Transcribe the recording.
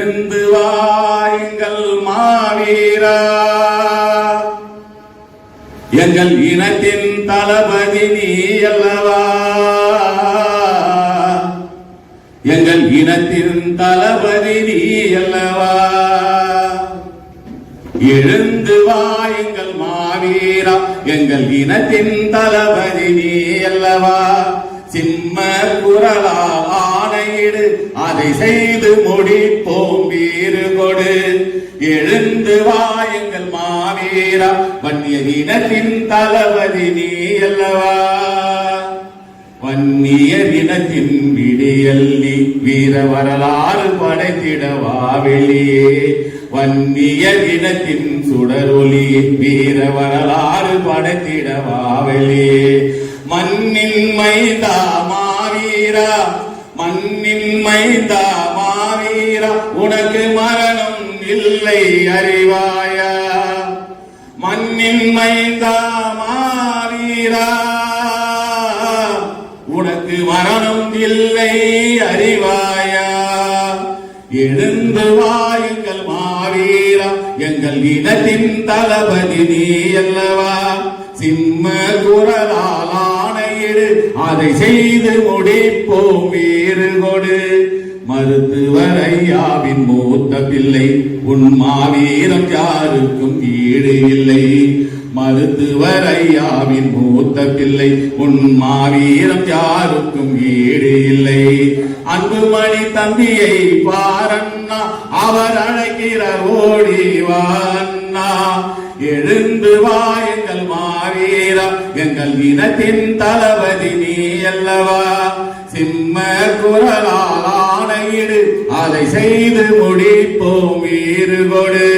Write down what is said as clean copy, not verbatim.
எழுந்து வாயுங்கள் மாவீரா, எங்கள் இனத்தின் தளபதி நீ அல்லவா, எங்கள் இனத்தின் தளபதி நீ அல்லவா. எழுந்து வாயுங்கள் மாவீரா, எங்கள் இனத்தின் தளபதி நீ அல்லவா. சிம்ம குரலால் ஆணையிடு, அதை செய்து முடிப்போம் வீறு கொடு. எழுந்து வாயுங்கள் மாவீரா, வன்னிய இனத்தின் தளபதி நீ அல்லவா. வன்னிய இனத்தின் விடியல்லி வீர வரலாறு படைத்திடவா வெளியே. வன்னிய இனத்தின் சுடரொலி வீர வரலாறு படைத்திடவா வெளியே. மண்ணின் மைந்தா மாவீரா, மண்ணின் மைந்தா மாவீரா, உனக்கு மரணம் இல்லை அறிவாயா. மண்ணின் மைந்தா மாவீரா, உனக்கு மரணம் இல்லை அறிவாயா. எழுந்து வாயுங்கள் மாவீரா, எங்கள் இனத்தின் தளபதி நீ அல்லவா. சிம்ம குரலால் ஆணையிடு, அதை செய்து முடிப்போம் வீறு கொடு. மருத்துவர் ஐயாவின் மூத்த பிள்ளை, உன் மாவீரம் யாருக்கும் ஈடு இல்லை. மருத்துவர் ஐயாவின் மூத்த பிள்ளை, உன் மாவீரம் யாருக்கும் ஈடு இல்லை. அன்புமணி தம்பியை பாரண்ணா, அவர் அழைக்கிறார் ஓடிவாண்ணா. எழுந்து வாயுங்கள் மாவீரா, எங்கள் இனத்தின் தளபதி நீ அல்லவா. சிம்ம குரலால் ஆணையிடு, அதை செய்து முடிப்போம் வீறு கொடு.